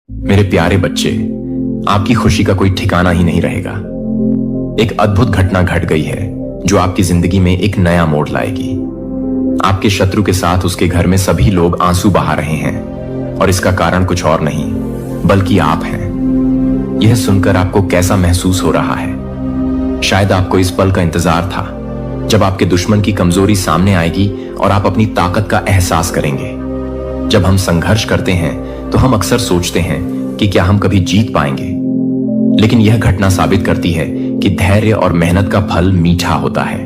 मेरे प्यारे बच्चे, आपकी खुशी का कोई ठिकाना ही नहीं रहेगा। एक अद्भुत घटना घट गई है जो आपकी जिंदगी में एक नया मोड़ लाएगी। आपके शत्रु के साथ उसके घर में सभी लोग आंसू बहा रहे हैं और इसका कारण कुछ और नहीं बल्कि आप हैं। यह सुनकर आपको कैसा महसूस हो रहा है? शायद आपको इस पल का इंतजार था जब आपके दुश्मन की कमजोरी सामने आएगी और आप अपनी ताकत का एहसास करेंगे। जब हम संघर्ष करते हैं तो हम अक्सर सोचते हैं कि क्या हम कभी जीत पाएंगे, लेकिन यह घटना साबित करती है कि धैर्य और मेहनत का फल मीठा होता है।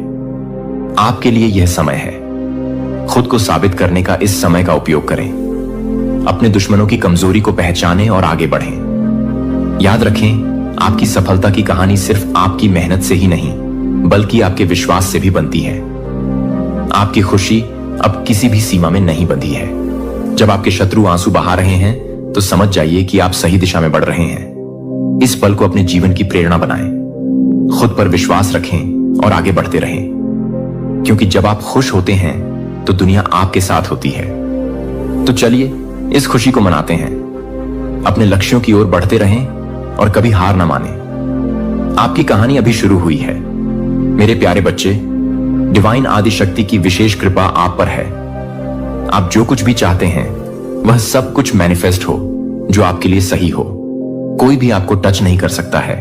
आपके लिए यह समय है। खुद को साबित करने का इस समय का उपयोग करें। अपने दुश्मनों की कमजोरी को पहचानें और आगे बढ़ें। याद रखें, आपकी सफलता की कहानी सिर्फ आपकी मेहनत से ही नहीं बल्कि आपके विश्वास से भी बनती है। आपकी खुशी अब किसी भी सीमा में नहीं बंधी है। जब आपके शत्रु आंसू बहा रहे हैं तो समझ जाइए कि आप सही दिशा में बढ़ रहे हैं। इस पल को अपने जीवन की प्रेरणा बनाएं। खुद पर विश्वास रखें और आगे बढ़ते रहें, क्योंकि जब आप खुश होते हैं तो दुनिया आपके साथ होती है। तो चलिए इस खुशी को मनाते हैं। अपने लक्ष्यों की ओर बढ़ते रहें और कभी हार ना मानें। आपकी कहानी अभी शुरू हुई है। मेरे प्यारे बच्चे, डिवाइन आदि शक्ति की विशेष कृपा आप पर है। आप जो कुछ भी चाहते हैं वह सब कुछ मैनिफेस्ट हो जो आपके लिए सही हो। कोई भी आपको टच नहीं कर सकता है।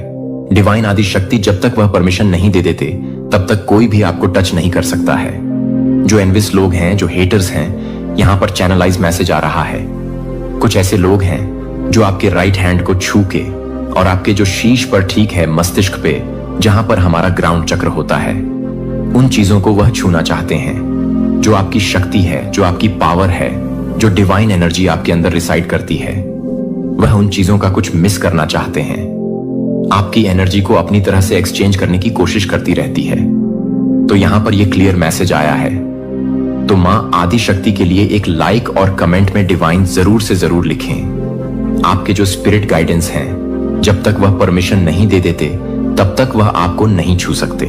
डिवाइन आदि शक्ति जब तक वह परमिशन नहीं दे देते तब तक कोई भी आपको टच नहीं कर सकता है। जो एनविस लोग हैं, जो हेटर्स हैं, यहां पर चैनलाइज मैसेज आ रहा है। कुछ ऐसे लोग हैं जो आपके राइट हैंड को छू के और आपके जो शीश पर ठीक है मस्तिष्क पे, जहां पर हमारा ग्राउंड चक्र होता है, उन चीजों को वह छूना चाहते हैं। जो आपकी शक्ति है, जो आपकी पावर है, जो डिवाइन एनर्जी आपके अंदर रिसाइड करती है, वह उन चीजों का कुछ मिस करना चाहते हैं। आपकी एनर्जी को अपनी तरह से एक्सचेंज करने की कोशिश करती रहती है। तो यहां पर यह क्लियर मैसेज आया है। तो मां आदि शक्ति के लिए एक लाइक और कमेंट में डिवाइन जरूर से जरूर लिखें। आपके जो स्पिरिट गाइडेंस हैं, जब तक वह परमिशन नहीं दे देते तब तक वह आपको नहीं छू सकते।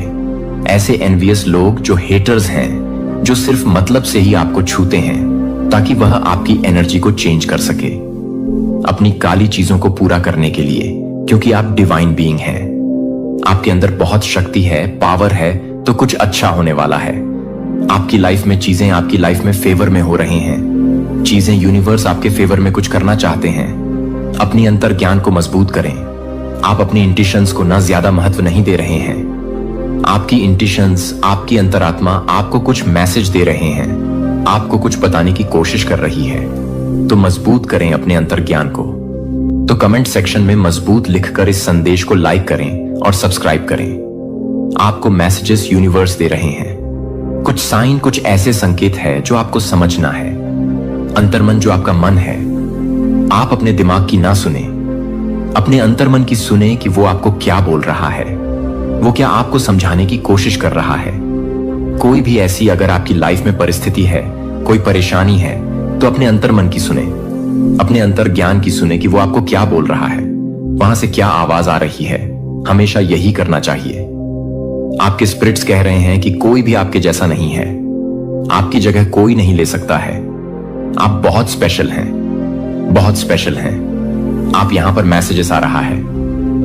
ऐसे एनवियस लोग, जो हेटर्स हैं, जो सिर्फ मतलब से ही आपको छूते हैं ताकि वह आपकी एनर्जी को चेंज कर सके अपनी काली चीजों को पूरा करने के लिए, क्योंकि आप डिवाइन बीइंग हैं। आपके अंदर बहुत शक्ति है, पावर है, तो कुछ अच्छा होने वाला है। आपकी लाइफ में चीजें आपकी लाइफ में फेवर में हो रही हैं। चीजें, यूनिवर्स आपके फेवर में कुछ करना चाहते हैं। अपनी अंतर ज्ञान को मजबूत करें। आप अपनी इंट्यूशंस को ना ज्यादा महत्व नहीं दे रहे हैं। आपकी इंट्यूशंस, आपकी अंतरात्मा आपको कुछ मैसेज दे रहे हैं, आपको कुछ बताने की कोशिश कर रही है। तो मजबूत करें अपने अंतर ज्ञान को। तो कमेंट सेक्शन में मजबूत लिखकर इस संदेश को लाइक करें और सब्सक्राइब करें। आपको मैसेजेस यूनिवर्स दे रहे हैं। कुछ साइन, कुछ ऐसे संकेत है जो आपको समझना है। अंतर्मन, जो आपका मन है, आप अपने दिमाग की ना सुने, अपने अंतर्मन की सुने कि वो आपको क्या बोल रहा है, वो क्या आपको समझाने की कोशिश कर रहा है। कोई भी ऐसी अगर आपकी लाइफ में परिस्थिति है, कोई परेशानी है, तो अपने अंतर्मन की सुने, अपने अंतर ज्ञान की सुने कि वो आपको क्या बोल रहा है, वहां से क्या आवाज आ रही है। हमेशा यही करना चाहिए। आपके स्पिरिट्स कह रहे हैं कि कोई भी आपके जैसा नहीं है। आपकी जगह कोई नहीं ले सकता है। आप बहुत स्पेशल हैं, बहुत स्पेशल हैं। आप यहां पर मैसेजेस आ रहा है।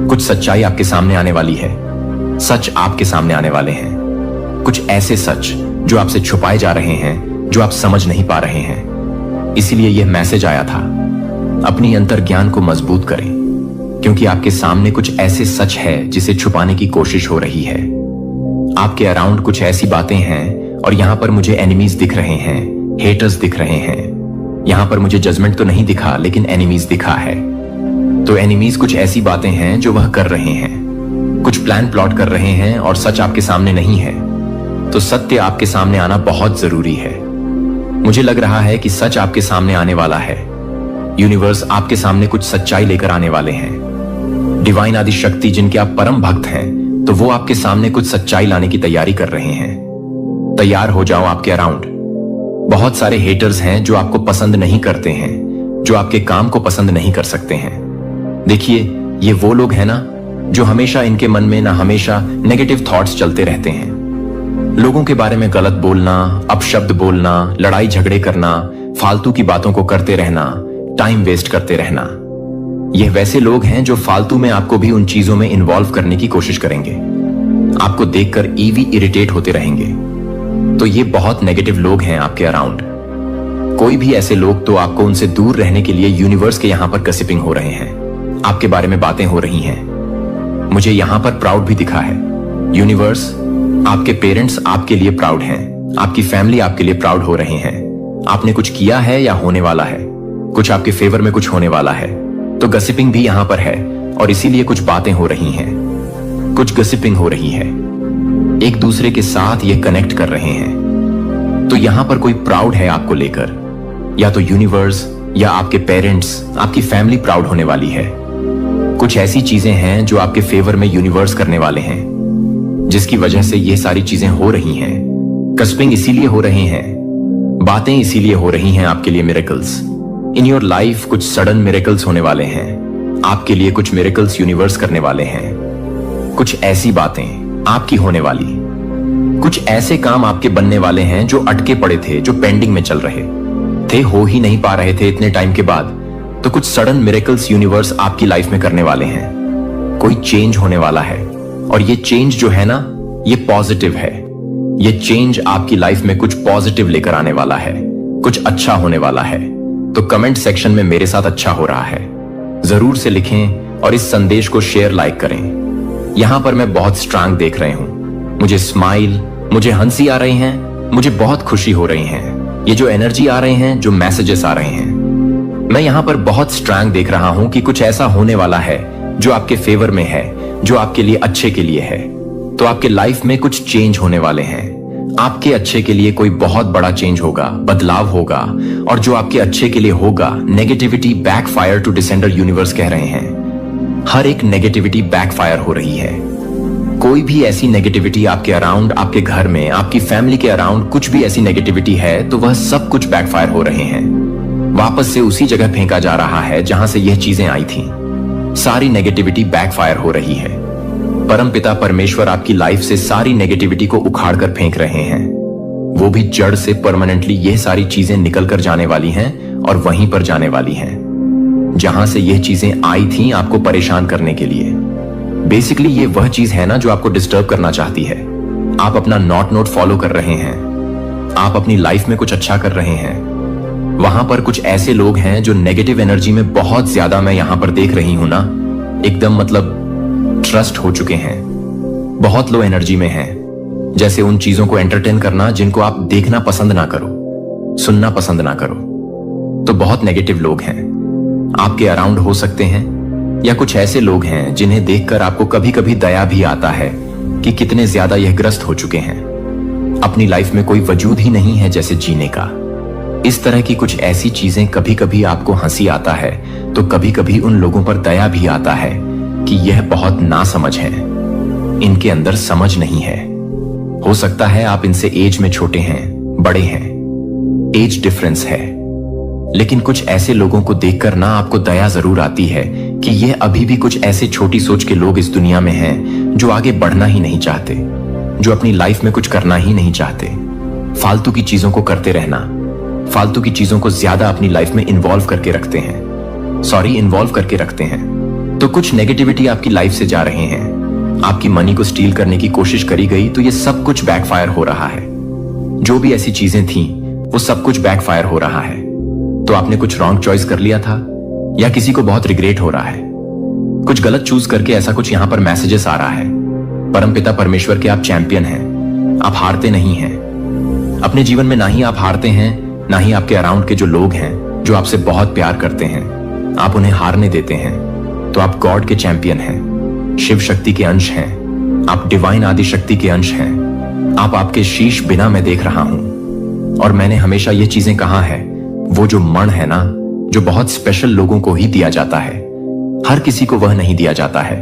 कुछ सच्चाई आपके सामने आने वाली है। सच आपके सामने आने वाले हैं। कुछ ऐसे सच जो आपसे छुपाए जा रहे हैं, जो आप समझ नहीं पा रहे हैं। इसीलिए यह मैसेज आया था। अपनी अंतर ज्ञान को मजबूत करें, क्योंकि आपके सामने कुछ ऐसे सच है जिसे छुपाने की कोशिश हो रही है। आपके अराउंड कुछ ऐसी बातें हैं और यहां पर मुझे एनिमीज दिख रहे हैं, हेटर्स दिख रहे हैं। यहां पर मुझे जजमेंट तो नहीं दिखा, लेकिन एनिमीज दिखा है। तो एनिमीज कुछ ऐसी बातें हैं जो वह कर रहे हैं, कुछ प्लान प्लॉट कर रहे हैं और सच आपके सामने नहीं है। तो सत्य आपके सामने आना बहुत जरूरी है। मुझे लग रहा है कि सच आपके सामने आने वाला है। यूनिवर्स आपके सामने कुछ सच्चाई लेकर आने वाले हैं। डिवाइन आदि शक्ति, जिनके आप परम भक्त हैं, तो वो आपके सामने कुछ सच्चाई लाने की तैयारी कर रहे हैं। तैयार हो जाओ। आपके अराउंड बहुत सारे हेटर्स हैं जो आपको पसंद नहीं करते हैं, जो आपके काम को पसंद नहीं कर सकते हैं। देखिए, ये वो लोग हैं ना जो हमेशा, इनके मन में ना हमेशा नेगेटिव थॉट्स चलते रहते हैं। लोगों के बारे में गलत बोलना, अपशब्द बोलना, लड़ाई झगड़े करना, फालतू की बातों को करते रहना, टाइम वेस्ट करते रहना। यह वैसे लोग हैं जो फालतू में आपको भी उन चीजों में इन्वॉल्व करने की कोशिश करेंगे, आपको देखकर ईवी इरिटेट होते रहेंगे। तो ये बहुत नेगेटिव लोग हैं आपके अराउंड। कोई भी ऐसे लोग तो आपको उनसे दूर रहने के लिए यूनिवर्स के यहां पर गसिपिंग हो रहे हैं, आपके बारे में बातें हो रही हैं। मुझे यहां पर प्राउड भी दिखा है। यूनिवर्स, आपके पेरेंट्स आपके लिए प्राउड हैं, आपकी फैमिली आपके लिए प्राउड हो रहे हैं। आपने कुछ किया है या होने वाला है, कुछ आपके फेवर में कुछ होने वाला है, तो गसिपिंग भी यहां पर है और इसीलिए कुछ बातें हो रही हैं, कुछ गसिपिंग हो रही है, एक दूसरे के साथ ये कनेक्ट कर रहे हैं। तो यहां पर कोई प्राउड है आपको लेकर, या तो यूनिवर्स या आपके पेरेंट्स, आपकी फैमिली प्राउड होने वाली है। कुछ ऐसी चीजें हैं जो आपके फेवर में यूनिवर्स करने वाले हैं, जिसकी वजह से ये सारी चीजें हो रही हैं। गसिपिंग इसीलिए हो रहे हैं, बातें इसीलिए हो रही हैं आपके लिए। मिरेकल्स इन योर लाइफ, कुछ सडन मिरेकल्स होने वाले हैं आपके लिए, कुछ मिरेकल्स यूनिवर्स करने वाले हैं। कुछ ऐसी बातें आपकी होने वाली, कुछ ऐसे काम आपके बनने वाले हैं जो अटके पड़े थे, जो पेंडिंग में चल रहे थे, हो ही नहीं पा रहे थे इतने टाइम के बाद। तो कुछ सडन मिरेकल्स यूनिवर्स आपकी लाइफ में करने वाले हैं। कोई चेंज होने वाला है और ये चेंज जो है ना, ये पॉजिटिव है। ये चेंज आपकी लाइफ में कुछ पॉजिटिव लेकर आने वाला है, कुछ अच्छा होने वाला है। तो कमेंट सेक्शन में मेरे साथ अच्छा हो रहा है जरूर से लिखें और इस संदेश को शेयर, लाइक करें। यहां पर मैं बहुत स्ट्रांग देख रहे हूं, मुझे स्माइल, मुझे हंसी आ रही हैं, मुझे बहुत खुशी हो रही हैं। ये जो एनर्जी आ रहे हैं, जो मैसेजेस आ रहे हैं, मैं यहां पर बहुत स्ट्रांग देख रहा हूं कि कुछ ऐसा होने वाला है जो आपके फेवर में है, जो आपके लिए अच्छे के लिए है। तो आपके लाइफ में कुछ चेंज होने वाले हैं, आपके अच्छे के लिए कोई बहुत बड़ा चेंज होगा, बदलाव होगा। और जो आपके अच्छे के लिए होगा, negativity backfire to the sender universe कह रहे हैं। हर एक नेगेटिविटी बैकफायर हो रही है। कोई भी ऐसी नेगेटिविटी आपके अराउंड, आपके घर में, आपकी फैमिली के अराउंड कुछ भी ऐसी नेगेटिविटी है, तो वह सब कुछ बैकफायर हो रहे हैं। वापस से उसी जगह फेंका जा रहा है जहां से यह चीजें आई थी। सारी नेगेटिविटी बैकफायर हो रही है। परमपिता परमेश्वर आपकी लाइफ से सारी नेगेटिविटी को उखाड़ कर फेंक रहे हैं। वो भी जड़ से परमानेंटली यह सारी चीजें निकल कर जाने वाली हैं और वहीं पर जाने वाली हैं जहां से यह चीजें आई थी आपको परेशान करने के लिए। बेसिकली ये वह चीज है ना जो आपको डिस्टर्ब करना चाहती है। आप अपना नोट फॉलो कर रहे हैं, आप अपनी लाइफ में कुछ अच्छा कर रहे हैं। वहां पर कुछ ऐसे लोग हैं जो नेगेटिव एनर्जी में बहुत ज्यादा, मैं यहां पर देख रही हूं ना, एकदम मतलब ट्रस्ट हो चुके हैं, बहुत लो एनर्जी में हैं। जैसे उन चीजों को एंटरटेन करना जिनको आप देखना पसंद ना करो, सुनना पसंद ना करो। तो बहुत नेगेटिव लोग हैं आपके अराउंड हो सकते हैं, या कुछ ऐसे लोग हैं जिन्हें देखकर आपको कभी कभी दया भी आता है कि कितने ज्यादा यह ग्रस्त हो चुके हैं। अपनी लाइफ में कोई वजूद ही नहीं है जैसे जीने का। इस तरह की कुछ ऐसी चीजें, कभी कभी आपको हंसी आता है तो कभी कभी उन लोगों पर दया भी आता है कि यह बहुत नासमझ है, इनके अंदर समझ नहीं है। हो सकता है आप इनसे एज में छोटे हैं, बड़े हैं, एज डिफरेंस है, लेकिन कुछ ऐसे लोगों को देखकर ना आपको दया जरूर आती है कि यह अभी भी कुछ ऐसे छोटी सोच के लोग इस दुनिया में हैं जो आगे बढ़ना ही नहीं चाहते, जो अपनी लाइफ में कुछ करना ही नहीं चाहते। फालतू की चीजों को करते रहना, फालतू की चीजों को ज्यादा अपनी लाइफ में इन्वॉल्व करके रखते हैं। तो कुछ नेगेटिविटी आपकी लाइफ से जा रहे हैं। आपकी मनी को स्टील करने की कोशिश करी गई तो ये सब कुछ बैकफायर हो रहा है। जो भी ऐसी चीजें थी वो सब कुछ बैकफायर हो रहा है। तो आपने कुछ रॉन्ग चॉइस कर लिया था, या किसी को बहुत रिग्रेट हो रहा है, कुछ गलत चूज करके, ऐसा कुछ यहां पर मैसेजेस आ रहा है। परमपिता परमेश्वर के आप चैंपियन हैं, आप हारते नहीं हैं अपने जीवन में। ना ही आप हारते हैं, ना ही आपके अराउंड के जो लोग हैं जो आपसे बहुत प्यार करते हैं, आप उन्हें हारने देते हैं। तो आप गॉड के चैंपियन हैं, शिव शक्ति के अंश हैं, आप डिवाइन आदि शक्ति के अंश हैं। आप आपके शीश बिना मैं देख रहा हूं। और मैंने हमेशा ये चीजें कहा है, वो जो मण है ना, जो बहुत स्पेशल लोगों को ही दिया जाता है, हर किसी को वह नहीं दिया जाता है,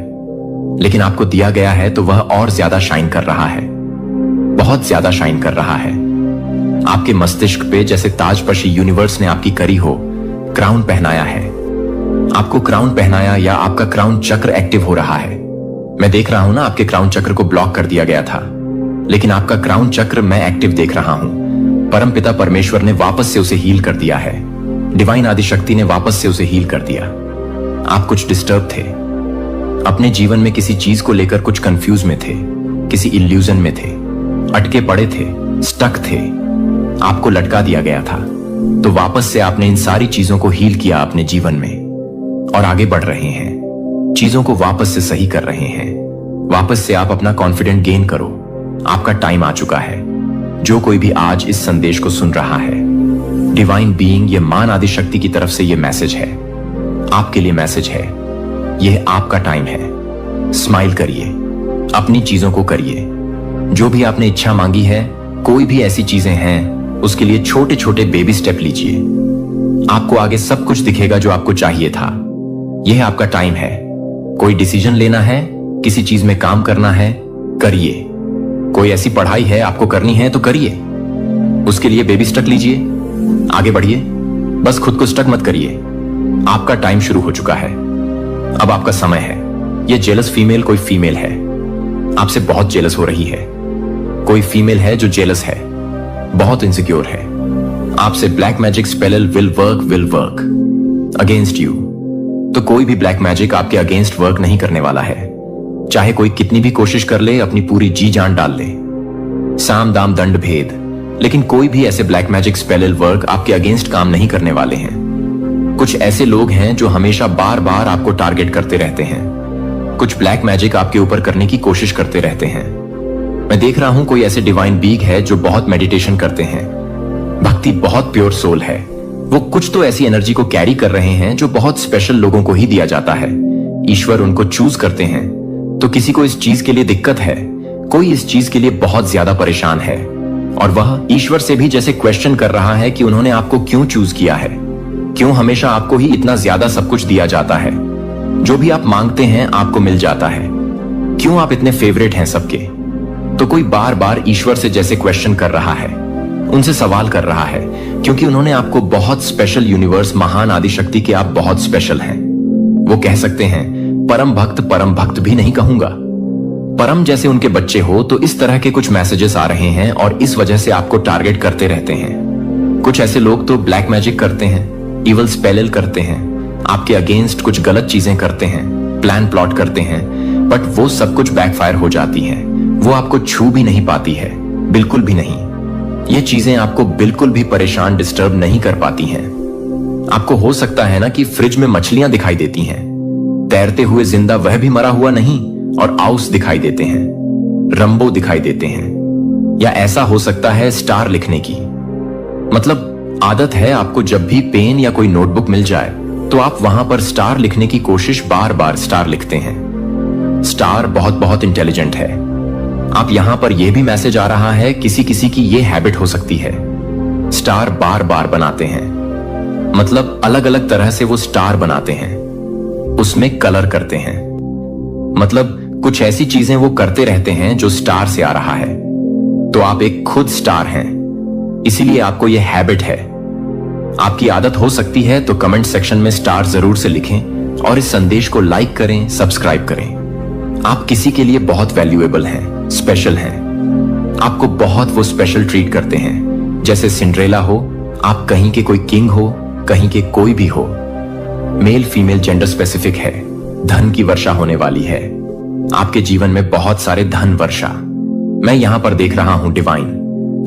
लेकिन आपको दिया गया है तो वह और ज्यादा शाइन कर रहा है, बहुत ज्यादा शाइन कर रहा है। आपके मस्तिष्क पे जैसे ताजपशी यूनिवर्स ने आपकी करी हो, क्राउन पहनाया है, आपको क्राउन पहनाया, या आपका क्राउन चक्र एक्टिव हो रहा है। मैं देख रहा हूं ना, आपके क्राउन चक्र को ब्लॉक कर दिया गया था, लेकिन आपका क्राउन चक्र मैं एक्टिव देख रहा हूं। परमपिता परमेश्वर ने वापस से उसे हील कर दिया है, डिवाइन आदि शक्ति ने वापस से उसे हील कर दिया। आप कुछ डिस्टर्ब थे, अपने जीवन में किसी चीज को लेकर कुछ कंफ्यूज में थे, किसी इल्यूजन में थे, अटके पड़े थे, स्टक थे, आपको लटका दिया गया था। तो वापस से आपने इन सारी चीजों को हील किया अपने जीवन में और आगे बढ़ रहे हैं, चीजों को वापस से सही कर रहे हैं। वापस से आप अपना कॉन्फिडेंट गेन करो, आपका टाइम आ चुका है। जो कोई भी आज इस संदेश को सुन रहा है, डिवाइन बीइंग, ये मान आदि शक्ति की तरफ से ये मैसेज है, आपके लिए मैसेज है। यह आपका टाइम है। स्माइल करिए, अपनी चीजों को करिए। जो भी आपने इच्छा मांगी है, कोई भी ऐसी चीजें हैं, उसके लिए छोटे छोटे बेबी स्टेप लीजिए। आपको आगे सब कुछ दिखेगा जो आपको चाहिए था। यह आपका टाइम है। कोई डिसीजन लेना है, किसी चीज में काम करना है, करिए। कोई ऐसी पढ़ाई है आपको करनी है तो करिए, उसके लिए बेबी स्टेप लीजिए, आगे बढ़िए। बस खुद को स्टक मत करिए। आपका टाइम शुरू हो चुका है, अब आपका समय है। यह जेलस फीमेल कोई फीमेल है, आपसे बहुत जेलस हो रही है। कोई फीमेल है जो जेलस है, बहुत इनसिक्योर है। आपसे black magic spell will work against you. तो कोई भी ब्लैक मैजिक आपके अगेंस्ट वर्क नहीं करने वाला है। चाहे कोई कितनी भी कोशिश कर ले, अपनी पूरी जी जान डाल ले, साम दाम दंड भेद, लेकिन कोई भी ऐसे ब्लैक मैजिक स्पेल वर्क आपके अगेंस्ट काम नहीं करने वाले हैं। कुछ ऐसे लोग हैं जो हमेशा बार बार आपको टारगेट करते रहते हैं, कुछ ब्लैक मैजिक आपके ऊपर करने की कोशिश करते रहते हैं। मैं देख रहा हूं कोई ऐसे डिवाइन बीग है जो बहुत मेडिटेशन करते हैं, भक्ति बहुत प्योर सोल है। वो कुछ तो ऐसी एनर्जी को कैरी कर रहे हैं जो बहुत स्पेशल लोगों को ही दिया जाता है। ईश्वर उनको चूज करते हैं। तो किसी को इस चीज के लिए दिक्कत है, कोई इस चीज के लिए बहुत ज्यादा परेशान है, और वह ईश्वर से भी जैसे क्वेश्चन कर रहा है कि उन्होंने आपको क्यों चूज किया है, क्यों हमेशा आपको ही इतना ज्यादा सब कुछ दिया जाता है, जो भी आप मांगते हैं आपको मिल जाता है, क्यों आप इतने फेवरेट हैं सबके। तो कोई बार बार ईश्वर से जैसे क्वेश्चन कर रहा है, उनसे सवाल कर रहा है, क्योंकि उन्होंने आपको बहुत स्पेशल, यूनिवर्स, महान आदि शक्ति के आप बहुत स्पेशल हैं। वो कह सकते हैं परम भक्त भी नहीं कहूंगा, परम जैसे उनके बच्चे हो। तो इस तरह के कुछ मैसेजेस आ रहे हैं और इस वजह से आपको टारगेट करते रहते हैं। कुछ ऐसे लोग तो ब्लैक मैजिक करते हैं, इवल स्पेल करते हैं, आपके अगेंस्ट कुछ गलत चीजें करते हैं, प्लान प्लॉट करते हैं, बट वो सब कुछ बैकफायर हो जाती हैं। वो आपको छू भी नहीं पाती है, बिल्कुल भी नहीं। ये चीजें आपको बिल्कुल भी परेशान, डिस्टर्ब नहीं कर पाती हैं। आपको हो सकता है ना कि फ्रिज में मछलियां दिखाई देती हैं, तैरते हुए जिंदा वह भी मरा हुआ नहीं, और आउस दिखाई देते हैं, रंबो दिखाई देते हैं। या ऐसा हो सकता है स्टार लिखने की, मतलब आदत है आपको जब भी पेन या कोई नोटबुक मिल जाए तो आप वहां पर स्टार लिखने की कोशिश, बार बार स्टार लिखते हैं। स्टार बहुत बहुत इंटेलिजेंट है। आप यहां पर यह भी मैसेज आ रहा है, किसी किसी की यह हैबिट हो सकती है, स्टार बार बार बनाते हैं, मतलब अलग अलग तरह से वो स्टार बनाते हैं, उसमें कलर करते हैं, मतलब कुछ ऐसी चीजें वो करते रहते हैं जो स्टार से आ रहा है। तो आप एक खुद स्टार हैं, इसीलिए आपको यह हैबिट है। आपकी आदत हो सकती है तो कमेंट सेक्शन में स्टार जरूर से लिखें और इस संदेश को लाइक करें, सब्सक्राइब करें। आप किसी के लिए बहुत वैल्यूएबल हैं, स्पेशल हैं। आपको बहुत वो स्पेशल ट्रीट करते हैं, जैसे सिंड्रेला हो, आप कहीं के कोई किंग हो, कहीं के कोई भी हो। मेल फीमेल जेंडर स्पेसिफिक है। धन की वर्षा होने वाली है, आपके जीवन में बहुत सारे धन वर्षा। मैं यहां पर देख रहा हूं डिवाइन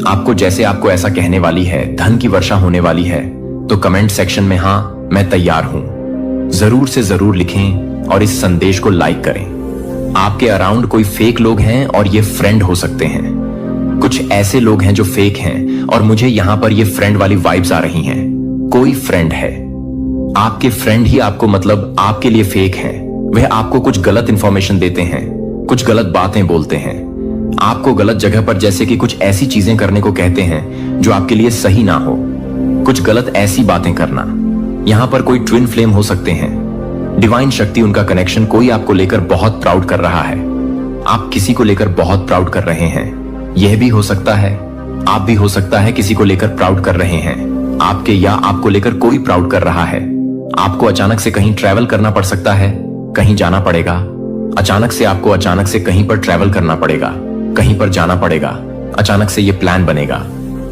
आपको, जैसे आपको ऐसा कहने वाली है, धन की वर्षा होने वाली है, तो कमेंट सेक्शन में हां मैं तैयार हूं जरूर से जरूर लिखें और इस संदेश को लाइक करें। आपके अराउंड कोई फेक लोग हैं और ये फ्रेंड हो सकते हैं। कुछ ऐसे लोग हैं जो फेक हैं और मुझे यहां पर ये फ्रेंड वाली वाइब्स आ रही हैं। कोई फ्रेंड है, आपके फ्रेंड ही आपको, मतलब आपके लिए फेक हैं। वह आपको कुछ गलत इंफॉर्मेशन देते हैं, कुछ गलत बातें बोलते हैं, आपको गलत जगह पर जैसे कि कुछ ऐसी चीजें करने को कहते हैं जो आपके लिए सही ना हो, कुछ गलत ऐसी बातें करना। यहां पर कोई ट्विन फ्लेम हो सकते हैं, डिवाइन शक्ति, उनका कनेक्शन कोई आपको लेकर बहुत प्राउड कर रहा है, आप किसी को लेकर बहुत प्राउड कर रहे हैं। यह भी हो सकता है, आप भी हो सकता है किसी को लेकर प्राउड कर रहे हैं, आपके या आपको लेकर कोई प्राउड कर रहा है। आपको अचानक से कहीं ट्रैवल करना पड़ सकता है, कहीं जाना पड़ेगा, अचानक से आपको अचानक से कहीं पर ट्रैवल करना पड़ेगा, कहीं पर जाना पड़ेगा, अचानक से ये प्लान बनेगा।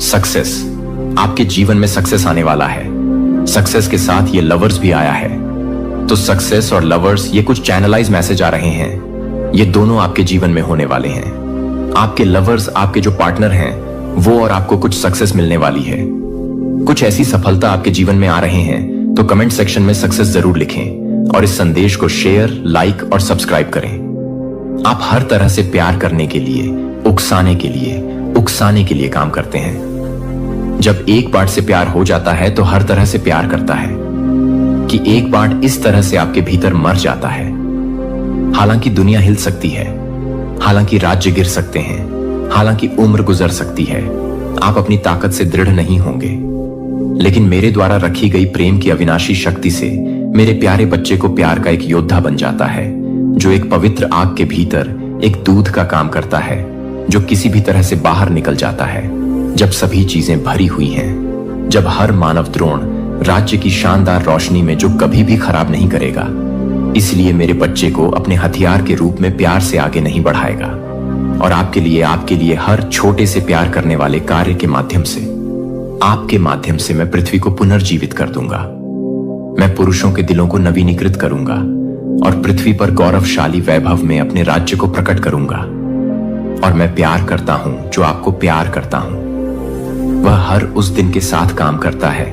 सक्सेस, आपके जीवन में सक्सेस आने वाला है। सक्सेस के साथ ये लवर्स भी आया है। तो सक्सेस और लवर्स, ये कुछ चैनलाइज मैसेज आ रहे हैं। ये दोनों आपके जीवन में होने वाले हैं। आपके लवर्स, आपके जो पार्टनर हैं, वो और आपको कुछ सक्सेस मिलने वाली है। कुछ ऐसी सफलता आपके जीवन में आ रहे हैं, तो कमेंट सेक्शन में सक्सेस जरूर लिखें और इस संदेश को शेयर, लाइक और सब्सक्राइब करें। आप हर तरह से प्यार करने के लिए, उकसाने के लिए काम करते हैं। जब एक पार्ट से प्यार हो जाता है तो हर तरह से प्यार करता है कि एक पार्ट इस तरह से आपके भीतर मर जाता है। हालांकि दुनिया हिल सकती है, हालांकि राज्य गिर सकते हैं, हालांकि उम्र गुजर सकती है, आप अपनी ताकत से दृढ़ नहीं होंगे, लेकिन मेरे द्वारा रखी गई प्रेम की अविनाशी शक्ति से मेरे प्यारे बच्चे को प्यार का एक योद्धा बन जाता है, जो एक पवित्र आग के भीतर एक दूध का काम करता है, जो किसी भी तरह से बाहर निकल जाता है जब सभी चीजें भरी हुई हैं, जब हर मानव द्रोण राज्य की शानदार रोशनी में जो कभी भी खराब नहीं करेगा। इसलिए मेरे बच्चे को अपने हथियार के रूप में प्यार से आगे नहीं बढ़ाएगा और आपके लिए हर छोटे से प्यार करने वाले कार्य के माध्यम से, आपके माध्यम से मैं पृथ्वी को पुनर्जीवित कर दूंगा। मैं पुरुषों के दिलों को नवीनीकृत करूंगा और पृथ्वी पर गौरवशाली वैभव में अपने राज्य को प्रकट करूंगा। और मैं प्यार करता हूं जो आपको प्यार करता हूं। वह हर उस दिन के साथ काम करता है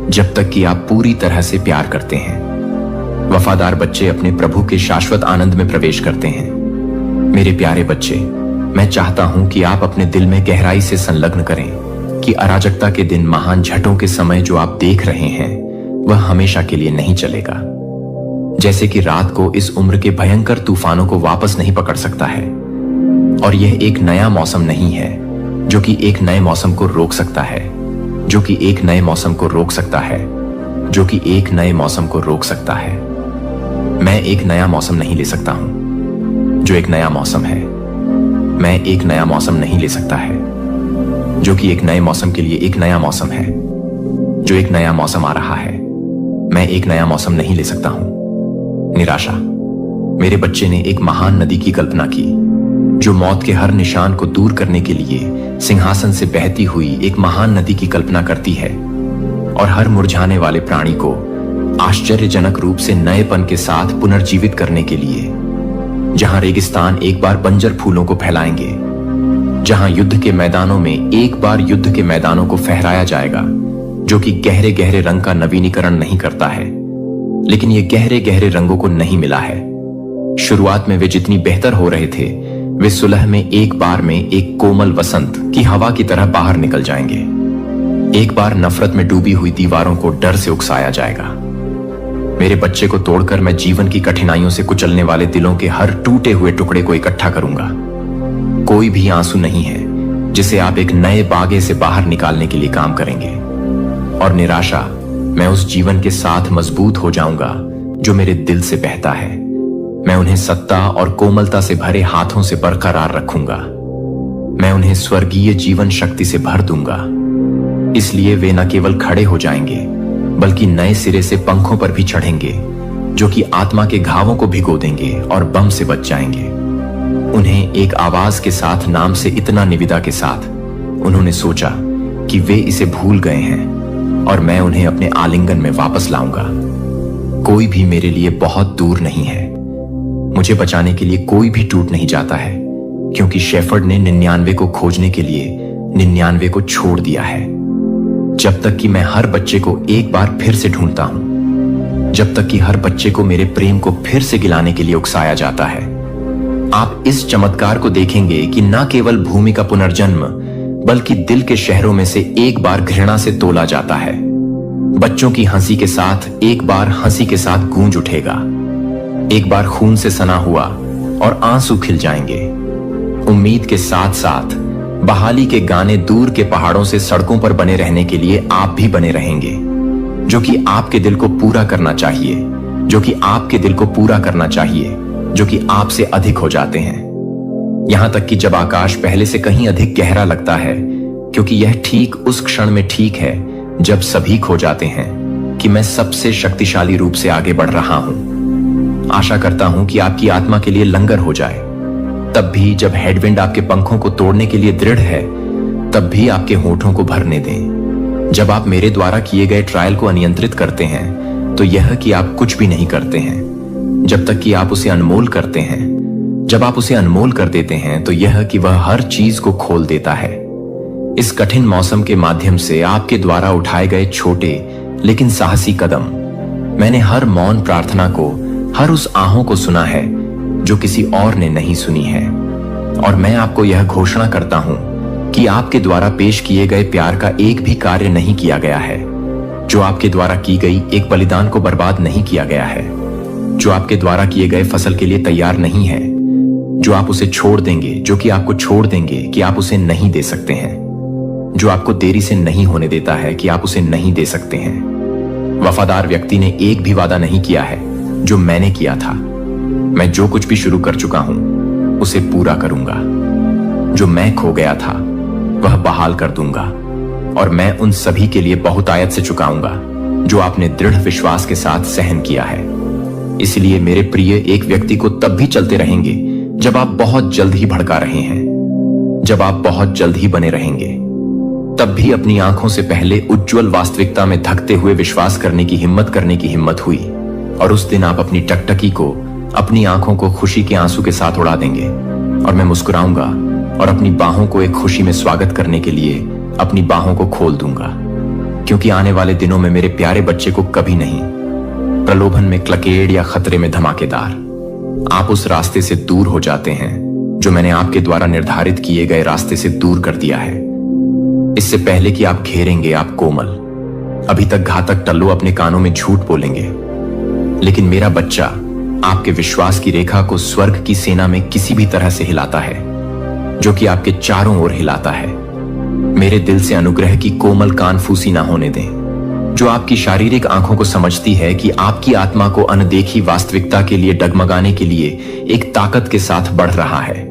जब तक कि आप पूरी तरह से प्यार करते हैं। वफादार बच्चे अपने प्रभु के शाश्वत आनंद में प्रवेश करते हैं। मेरे प्यारे बच्चे, मैं चाहता हूं कि आप अपने दिल में गहराई से संलग्न करें कि अराजकता के दिन, महान झटों के समय जो आप देख रहे हैं, वह हमेशा के लिए नहीं चलेगा। जैसे कि रात को इस उम्र के भयंकर तूफानों को वापस नहीं पकड़ सकता है, और यह एक नया मौसम नहीं है जो कि एक नए मौसम को रोक सकता है, जो कि एक नए मौसम को रोक सकता है, जो कि एक नए मौसम को रोक सकता है। मैं एक नया मौसम नहीं ले सकता हूं जो एक नया मौसम है। मैं एक नया मौसम नहीं ले सकता है जो कि एक नए मौसम के लिए एक नया मौसम है, जो एक नया मौसम आ रहा है। मैं एक नया मौसम नहीं ले सकता हूं। निराशा। मेरे बच्चे ने एक महान नदी की कल्पना की जो मौत के हर निशान को दूर करने के लिए सिंहासन से बहती हुई एक महान नदी की कल्पना करती है और हर मुरझाने वाले प्राणी को आश्चर्यजनक रूप से नएपन के साथ पुनर्जीवित करने के लिए, जहां रेगिस्तान एक बार बंजर फूलों को फैलाएंगे, जहां युद्ध के मैदानों में एक बार युद्ध के मैदानों को फहराया जाएगा, जो कि गहरे गहरे रंग का नवीनीकरण नहीं करता है, लेकिन ये गहरे गहरे रंगों को नहीं मिला है। शुरुआत में वे जितनी बेहतर हो रहे थे, वे सुलह में एक बार में एक कोमल वसंत की हवा की तरह बाहर निकल जाएंगे। एक बार नफरत में डूबी हुई दीवारों को डर से उकसाया जाएगा। मेरे बच्चे को तोड़कर मैं जीवन की कठिनाइयों से कुचलने वाले दिलों के हर टूटे हुए टुकड़े को इकट्ठा करूंगा। कोई भी आंसू नहीं है जिसे आप एक नए बागे से बाहर निकालने के लिए काम करेंगे। और निराशा, मैं उस जीवन के साथ मजबूत हो जाऊंगा जो मेरे दिल से बहता है। मैं उन्हें सत्ता और कोमलता से भरे हाथों से बरकरार रखूंगा। मैं उन्हें स्वर्गीय जीवन शक्ति से भर दूंगा। इसलिए वे न केवल खड़े हो जाएंगे बल्कि नए सिरे से पंखों पर भी चढ़ेंगे, जो कि आत्मा के घावों को भिगो देंगे और बम से बच जाएंगे। उन्हें एक आवाज के साथ, नाम से इतना निविदा के साथ, उन्होंने सोचा कि वे इसे भूल गए हैं और मैं उन्हें अपने आलिंगन में वापस लाऊंगा। कोई भी मेरे लिए बहुत दूर नहीं है। मुझे बचाने के लिए कोई भी टूट नहीं जाता है, क्योंकि शेफर्ड ने 99 को खोजने के लिए 99 को छोड़ दिया है। जब तक कि मैं हर बच्चे को एक बार फिर से ढूंढता हूं, जब तक कि हर बच्चे को मेरे प्रेम को फिर से गिलाने के लिए उकसाया जाता है। आप इस चमत्कार को देखेंगे कि न केवल भूमि का पुनर्जन्म बल्कि दिल के शहरों में से एक बार घृणा से तोला जाता है। बच्चों की हंसी के साथ एक बार हंसी के साथ गूंज उठेगा। एक बार खून से सना हुआ और आंसू खिल जाएंगे। उम्मीद के साथ साथ बहाली के गाने दूर के पहाड़ों से सड़कों पर बने रहने के लिए आप भी बने रहेंगे, जो कि आपके दिल को पूरा करना चाहिए, जो कि आपके दिल को पूरा करना चाहिए, जो कि आपसे अधिक हो जाते हैं। यहां तक कि जब आकाश पहले से कहीं अधिक गहरा लगता है, क्योंकि यह ठीक उस क्षण में ठीक है जब सभी खो जाते हैं कि मैं सबसे शक्तिशाली रूप से आगे बढ़ रहा हूं। आशा करता हूं कि आपकी आत्मा के लिए लंगर हो जाए। तब भी जब हेडविंड आपके पंखों को तोड़ने के लिए दृढ़ है, तब भी आपके होठों को भरने दें। जब आप मेरे द्वारा किए गए ट्रायल को अनियंत्रित करते हैं, तो यह कि आप कुछ भी नहीं करते हैं जब तक कि आप उसे अनमोल करते हैं। जब आप उसे अनमोल कर देते हैं तो यह कि वह हर चीज को खोल देता है। इस कठिन मौसम के माध्यम से आपके द्वारा उठाए गए छोटे लेकिन साहसी कदम, मैंने हर मौन प्रार्थना को, हर उस आहों को सुना है जो किसी और ने नहीं सुनी है। और मैं आपको यह घोषणा करता हूं कि आपके द्वारा पेश किए गए प्यार का एक भी कार्य नहीं किया गया है। जो आपके द्वारा की गई एक बलिदान को बर्बाद नहीं किया गया है। जो आपके द्वारा किए गए फसल के लिए तैयार नहीं है। जो आप उसे छोड़ देंगे, जो कि आपको छोड़ देंगे कि आप उसे नहीं दे सकते हैं। जो आपको देरी से नहीं होने देता है कि आप उसे नहीं दे सकते हैं। वफादार व्यक्ति ने एक भी वादा नहीं किया है जो मैंने किया था। मैं जो कुछ भी शुरू कर चुका हूं उसे पूरा करूंगा। जो मैं खो गया था वह बहाल कर दूंगा, और मैं उन सभी के लिए बहुतायत से चुकाऊंगा जो आपने दृढ़ विश्वास के साथ सहन किया है। इसलिए मेरे प्रिय, एक व्यक्ति को तब भी चलते रहेंगे जब आप बहुत जल्द ही भड़का रहे हैं, जब आप बहुत जल्द ही बने रहेंगे। तब भी अपनी आंखों से पहले उज्जवल वास्तविकता में धकते हुए विश्वास करने की हिम्मत हुई, और उस दिन आप अपनी टकटकी को, अपनी आंखों को खुशी के आंसू के साथ उड़ा देंगे, और मैं मुस्कुराऊंगा और अपनी बाहों को एक खुशी में स्वागत करने के लिए अपनी बाहों को खोल दूंगा। क्योंकि आने वाले दिनों में मेरे प्यारे बच्चे को कभी नहीं, प्रलोभन में क्लकेड़ या खतरे में धमाकेदार, आप उस रास्ते से दूर हो जाते हैं जो मैंने आपके द्वारा निर्धारित किए गए रास्ते से दूर कर दिया है। इससे पहले कि आप घेरेंगे, आप कोमल, अभी तक घातक टल्लू अपने कानों में झूठ बोलेंगे, लेकिन मेरा बच्चा आपके विश्वास की रेखा को स्वर्ग की सेना में किसी भी तरह से हिलाता है, जो कि आपके चारों ओर हिलाता है। मेरे दिल से अनुग्रह की कोमल कानफूसी ना होने दें, जो आपकी शारीरिक आंखों को समझती है कि आपकी आत्मा को अनदेखी वास्तविकता के लिए डगमगाने के लिए एक ताकत के साथ बढ़ रहा है,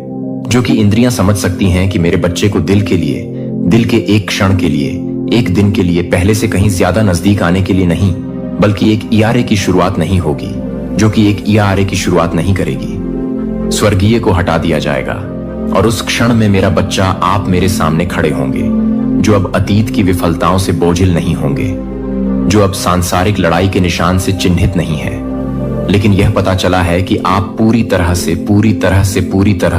जो कि इंद्रियां समझ सकती हैं कि मेरे बच्चे को दिल के लिए, दिल के एक क्षण के लिए, एक दिन के लिए पहले से कहीं ज्यादा नजदीक आने के लिए नहीं, बल्कि एक इयारे की शुरुआत नहीं होगी, जो कि एक इयारे की शुरुआत नहीं करेगी। स्वर्गीय को हटा दिया जाएगा, और उस क्षण में मेरा बच्चा, आप मेरे सामने खड़े होंगे, जो अब अतीत की विफलताओं से बोझिल नहीं होंगे, जो अब सांसारिक लड़ाई के निशान से चिन्हित नहीं है, लेकिन यह पता चला है कि आप पूरी तरह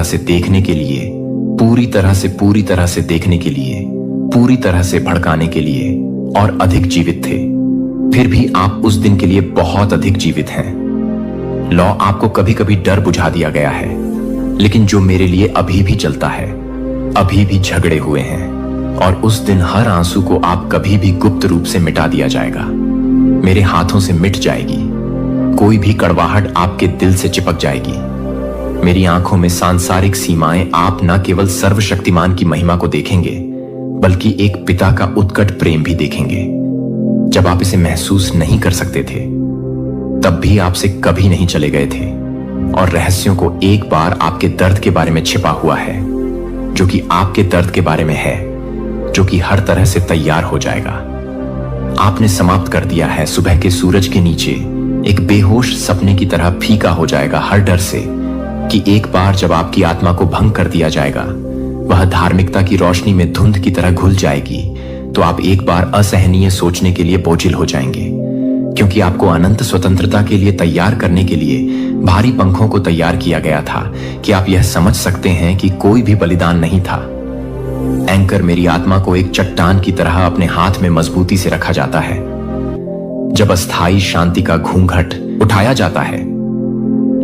से देखने के लिए, पूरी तरह से भड़काने के लिए और अधिक जीवित थे। फिर भी आप उस दिन के लिए बहुत अधिक जीवित हैं। लौ आपको कभी कभी डर बुझा दिया गया है, लेकिन जो मेरे लिए अभी भी चलता है, अभी भी झगड़े हुए हैं, और उस दिन हर आंसू को आप कभी भी गुप्त रूप से मिटा दिया जाएगा, मेरे हाथों से मिट जाएगी। कोई भी कड़वाहट आपके दिल से चिपक जाएगी। मेरी आंखों में सांसारिक सीमाएं, आप न केवल सर्वशक्तिमान की महिमा को देखेंगे, बल्कि एक पिता का उत्कट प्रेम भी देखेंगे। जब आप इसे महसूस नहीं कर सकते थे, तब भी आपसे कभी नहीं चले गए थे, और रहस्यों को एक बार आपके दर्द के बारे में छिपा हुआ है, जो कि आपके दर्द के बारे में है, जो कि हर तरह से तैयार हो जाएगा। आपने समाप्त कर दिया है सुबह के सूरज के नीचे, एक बेहोश सपने की तरह फीका हो जाएगा हर डर से कि एक बार जब आपकी आत्मा को भंग कर दिया जाएगा, वह धार्मिकता की रोशनी में धुंध की तरह घुल जाएगी, तो आप एक बार असहनीय सोचने के लिए बोझिल हो जाएंगे, क्योंकि आपको अनंत स्वतंत्रता के लिए तैयार करने के लिए भारी पंखों को तैयार किया गया था कि आप यह समझ सकते हैं कि कोई भी बलिदान नहीं था। एंकर मेरी आत्मा को एक चट्टान की तरह अपने हाथ में मजबूती से रखा जाता है जब अस्थायी शांति का घूंघट उठाया जाता है।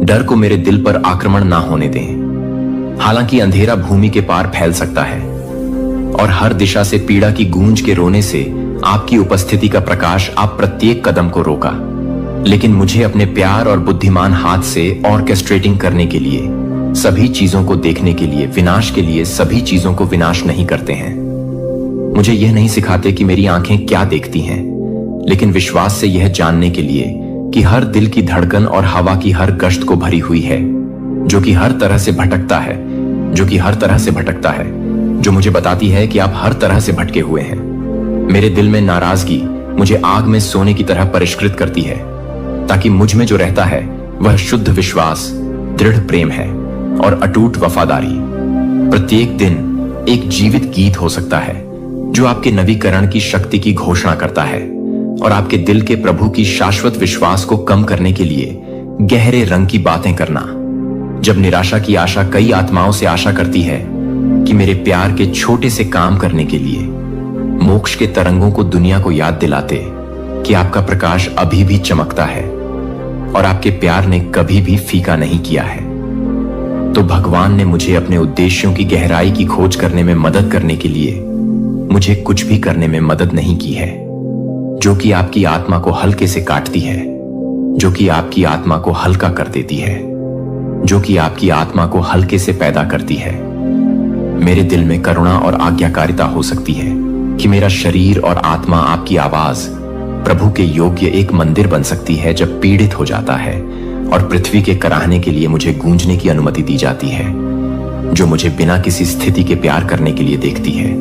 डर को मेरे दिल पर आक्रमण ना होने दें। हालांकि अंधेरा भूमि के पार फैल सकता है और हर दिशा से पीड़ा की गूंज के रोने से आपकी उपस्थिति का प्रकाश आप प्रत्येक कदम को रोका, लेकिन मुझे अपने प्यार और बुद्धिमान हाथ से ऑर्केस्ट्रेटिंग करने के लिए, सभी चीजों को देखने के लिए, विनाश के लिए सभी चीजों को विनाश नहीं करते हैं। मुझे यह नहीं सिखाते कि मेरी आंखें क्या देखती हैं, लेकिन विश्वास से यह जानने के लिए कि हर दिल की धड़कन और हवा की हर गश्त को भरी हुई है, जो कि हर तरह से भटकता है, जो मुझे बताती है कि आप हर तरह से भटके हुए हैं। मेरे दिल में नाराजगी मुझे आग में सोने की तरह परिष्कृत करती है, ताकि मुझ में जो रहता है वह शुद्ध विश्वास, दृढ़ प्रेम है और अटूट वफादारी। प्रत्येक दिन एक जीवित गीत हो सकता है जो आपके नवीकरण की शक्ति की घोषणा करता है और आपके दिल के प्रभु की शाश्वत विश्वास को कम करने के लिए गहरे रंग की बातें करना। जब निराशा की आशा कई आत्माओं से आशा करती है कि मेरे प्यार के छोटे से काम करने के लिए मोक्ष के तरंगों को दुनिया को याद दिलाते कि आपका प्रकाश अभी भी चमकता है और आपके प्यार ने कभी भी फीका नहीं किया है, तो भगवान ने मुझे अपने उद्देश्यों की गहराई की खोज करने में मदद करने के लिए मुझे कुछ भी करने में मदद नहीं की है, जो कि आपकी आत्मा को हल्के से काटती है, जो कि आपकी आत्मा को हल्का कर देती है, जो कि आपकी आत्मा को हल्के से पैदा करती है। मेरे दिल में करुणा और आज्ञाकारिता हो सकती है कि मेरा शरीर और आत्मा आपकी आवाज प्रभु के योग्य एक मंदिर बन सकती है जब पीड़ित हो जाता है और पृथ्वी के कराहने के लिए मुझे गूंजने की अनुमति दी जाती है, जो मुझे बिना किसी स्थिति के प्यार करने के लिए देखती है।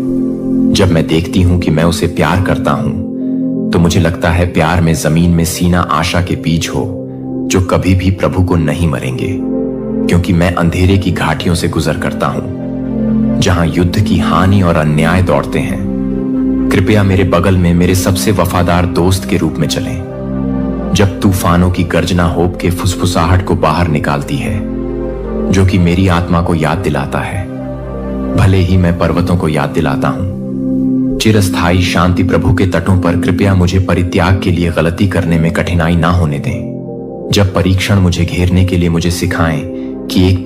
जब मैं देखती हूं कि मैं उसे प्यार करता हूं तो मुझे लगता है प्यार में जमीन में सीना आशा के बीज हो जो कभी भी प्रभु को नहीं मरेंगे, क्योंकि मैं अंधेरे की घाटियों से गुजर करता हूं जहां युद्ध की हानि और अन्याय दौड़ते हैं। कृपया मेरे बगल में मेरे सबसे वफादार दोस्त के रूप में चलें जब तूफानों की गर्जना होप के फुसफुसाहट को बाहर निकालती है, जो कि मेरी आत्मा को याद दिलाता है, भले ही मैं पर्वतों को याद दिलाता हूं। चिरस्थायी शांति प्रभु के तटों पर कृपया मुझे परित्याग के लिए गलती करने में कठिनाई ना होने दें। जब परीक्षण मुझे घेरने के लिए मुझे सिखाएं कि एक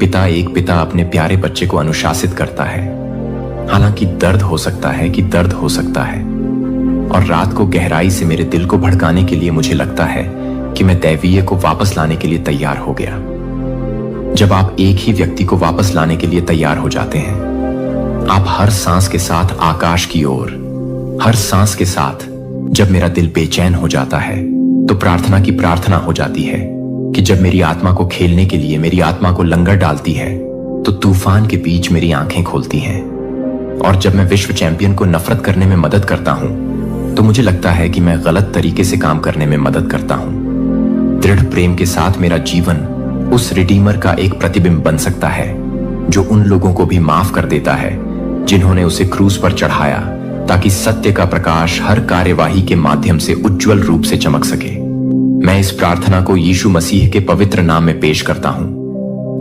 पिता अपने प्यारे बच्चे को अनुशासित करता है, हालांकि दर्द हो सकता है और रात को गहराई से मेरे दिल को भड़काने के लिए मुझे लगता है कि मैं दैवीय को वापस लाने के लिए तैयार हो गया। जब आप एक ही व्यक्ति को वापस लाने के लिए तैयार हो जाते हैं, आप हर सांस के साथ आकाश की ओर, हर सांस के साथ जब मेरा दिल बेचैन हो जाता है तो प्रार्थना की प्रार्थना हो जाती है कि जब मेरी आत्मा को खेलने के लिए मेरी आत्मा को लंगर डालती है तो तूफान के बीच मेरी आंखें खोलती हैं। और जब मैं विश्व चैंपियन को नफरत करने में मदद करता हूं तो मुझे लगता है कि मैं गलत तरीके से काम करने में मदद करता हूं। दृढ़ प्रेम के साथ मेरा जीवन उस रिडीमर का एक प्रतिबिंब बन सकता है जो उन लोगों को भी माफ कर देता है जिन्होंने उसे क्रूस पर चढ़ाया, ताकि सत्य का प्रकाश हर कार्यवाही के माध्यम से उज्जवल रूप से चमक सके। मैं इस प्रार्थना को यीशु मसीह के पवित्र नाम में पेश करता हूं,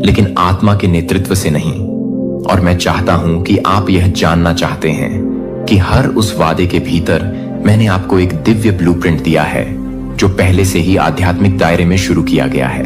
लेकिन आत्मा के नेतृत्व से नहीं। और मैं चाहता हूं कि आप यह जानना चाहते हैं कि हर उस वादे के भीतर मैंने आपको एक दिव्य ब्लूप्रिंट दिया है जो पहले से ही आध्यात्मिक दायरे में शुरू किया गया है।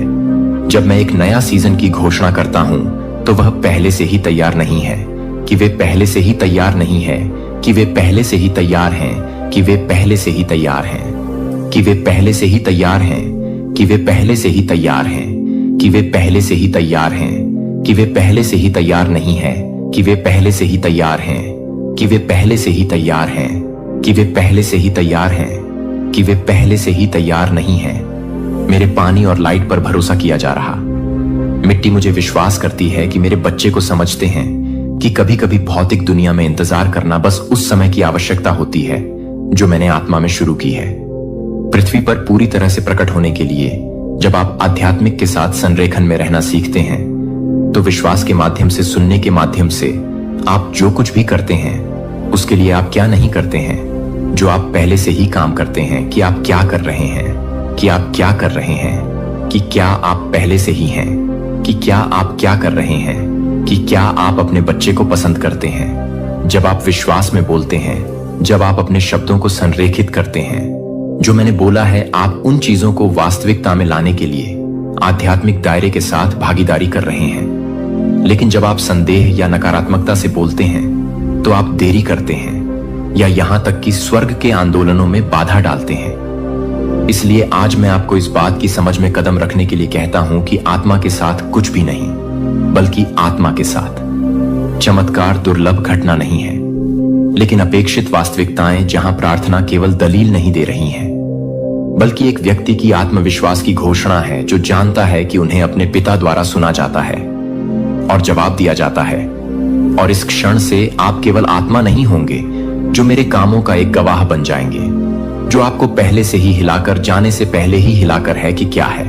जब मैं एक नया सीजन की घोषणा करता हूं तो वह पहले से ही तैयार नहीं है कि वे पहले से ही तैयार नहीं है कि वे पहले से ही तैयार हैं कि वे पहले से ही तैयार हैं कि वे पहले से ही तैयार हैं कि वे पहले से ही तैयार हैं कि वे पहले से ही तैयार हैं कि वे पहले से ही तैयार नहीं है कि वे पहले से ही तैयार हैं कि वे पहले से ही तैयार हैं कि वे पहले से ही तैयार हैं कि वे पहले से ही तैयार नहीं है। मेरे पानी और लाइट पर भरोसा किया जा रहा। मिट्टी मुझे विश्वास करती है कि मेरे बच्चे को समझते हैं कि कभी कभी भौतिक दुनिया में इंतजार करना बस उस समय की आवश्यकता होती है जो मैंने आत्मा में शुरू की है। पृथ्वी पर पूरी तरह से प्रकट होने के लिए जब आप आध्यात्मिक के साथ संरेखन में रहना सीखते हैं तो विश्वास के माध्यम से, सुनने के माध्यम से आप जो कुछ भी करते हैं उसके लिए आप क्या नहीं करते हैं, जो आप पहले से ही काम करते हैं कि आप क्या कर रहे हैं, कि आप क्या कर रहे हैं, कि क्या आप पहले से ही हैं, कि क्या आप क्या कर रहे हैं, कि क्या आप अपने बच्चे को पसंद करते हैं। जब आप विश्वास में बोलते हैं, जब आप अपने शब्दों को संरेखित करते हैं, जो मैंने बोला है, आप उन चीजों को वास्तविकता में लाने के लिए आध्यात्मिक दायरे के साथ भागीदारी कर रहे हैं। लेकिन जब आप संदेह या नकारात्मकता से बोलते हैं तो आप देरी करते हैं या यहां तक कि स्वर्ग के आंदोलनों में बाधा डालते हैं। इसलिए आज मैं आपको इस बात की समझ में कदम रखने के लिए कहता हूं कि आत्मा के साथ कुछ भी नहीं, बल्कि आत्मा के साथ चमत्कार दुर्लभ घटना नहीं है, लेकिन अपेक्षित वास्तविकताएं जहां प्रार्थना केवल दलील नहीं दे रही है, बल्कि एक व्यक्ति की आत्मविश्वास की घोषणा है जो जानता है कि उन्हें अपने पिता द्वारा सुना जाता है और जवाब दिया जाता है। और इस क्षण से आप केवल आत्मा नहीं होंगे जो मेरे कामों का एक गवाह बन जाएंगे, जो आपको पहले से ही हिलाकर, जाने से पहले ही हिलाकर है कि क्या है।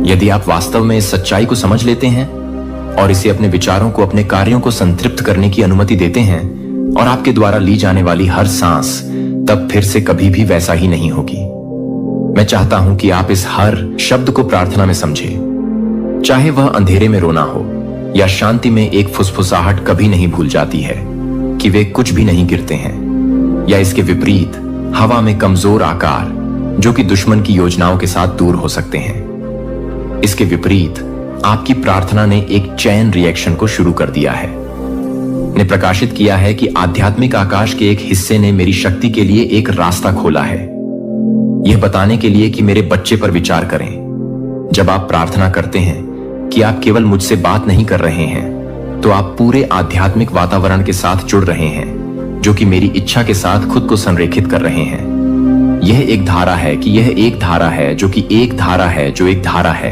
यदि आप वास्तव में इस सच्चाई को समझ लेते हैं और इसे अपने विचारों को, अपने कार्यों को संतृप्त करने की अनुमति देते हैं और आपके द्वारा ली जाने वाली हर सांस तब फिर से कभी भी वैसा ही नहीं होगी। मैं चाहता हूं कि आप इस हर शब्द को प्रार्थना में समझें, चाहे वह अंधेरे में रोना हो या शांति में एक फुसफुसाहट कभी नहीं भूल जाती है कि वे कुछ भी नहीं गिरते हैं, या इसके विपरीत हवा में कमजोर आकार जो कि दुश्मन की योजनाओं के साथ दूर हो सकते हैं। इसके विपरीत आपकी प्रार्थना ने एक चैन रिएक्शन को शुरू कर दिया है, ने प्रकाशित किया है कि आध्यात्मिक आकाश के एक हिस्से ने मेरी शक्ति के लिए एक रास्ता खोला है, यह बताने के लिए कि मेरे बच्चे पर विचार करें। जब आप प्रार्थना करते हैं कि आप केवल मुझसे बात नहीं कर रहे हैं, तो आप पूरे आध्यात्मिक वातावरण के साथ जुड़ रहे हैं जो कि मेरी इच्छा के साथ खुद को संरेखित कर रहे हैं। यह एक धारा है कि यह एक धारा है जो कि एक धारा है जो एक धारा है।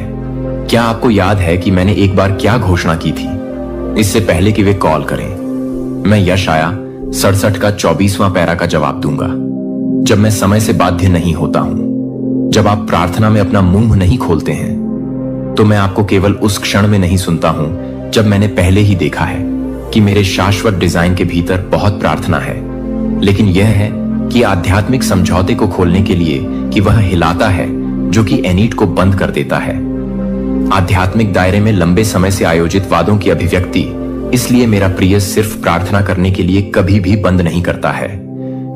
क्या आपको याद है कि मैंने एक बार क्या घोषणा की थी? इससे पहले कि वे कॉल करें, मैं यशाया 67 का 24वां पैरा का जवाब दूंगा। जब मैं समय से बाध्य नहीं होता हूं, जब आप प्रार्थना में अपना मुंह नहीं खोलते हैं, तो मैं आपको केवल उस क्षण में नहीं सुनता हूं जब मैंने पहले ही देखा है कि मेरे शाश्वत डिजाइन के भीतर बहुत प्रार्थना है, लेकिन यह है कि आध्यात्मिक समझौते को खोलने के लिए कि वह हिलाता है जो कि एनीट को बंद कर देता है। आध्यात्मिक दायरे में लंबे समय से आयोजित वादों की अभिव्यक्ति, इसलिए मेरा प्रिय सिर्फ प्रार्थना करने के लिए कभी भी बंद नहीं करता है,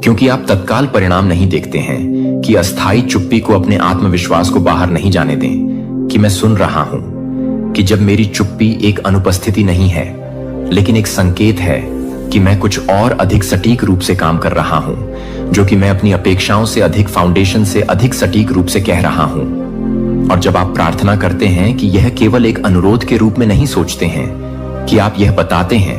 क्योंकि आप तत्काल परिणाम नहीं देखते हैं कि अस्थायी चुप्पी को अपने आत्मविश्वास को बाहर नहीं जाने दें कि मैं सुन रहा हूं, कि जब मेरी चुप्पी एक अनुपस्थिति नहीं है लेकिन एक संकेत है कि मैं कुछ और अधिक सटीक रूप से काम कर रहा हूं, जो कि मैं अपनी अपेक्षाओं से अधिक फाउंडेशन से अधिक सटीक रूप से कह रहा हूं। और जब आप प्रार्थना करते हैं कि यह केवल एक अनुरोध के रूप में नहीं सोचते हैं, कि आप यह बताते हैं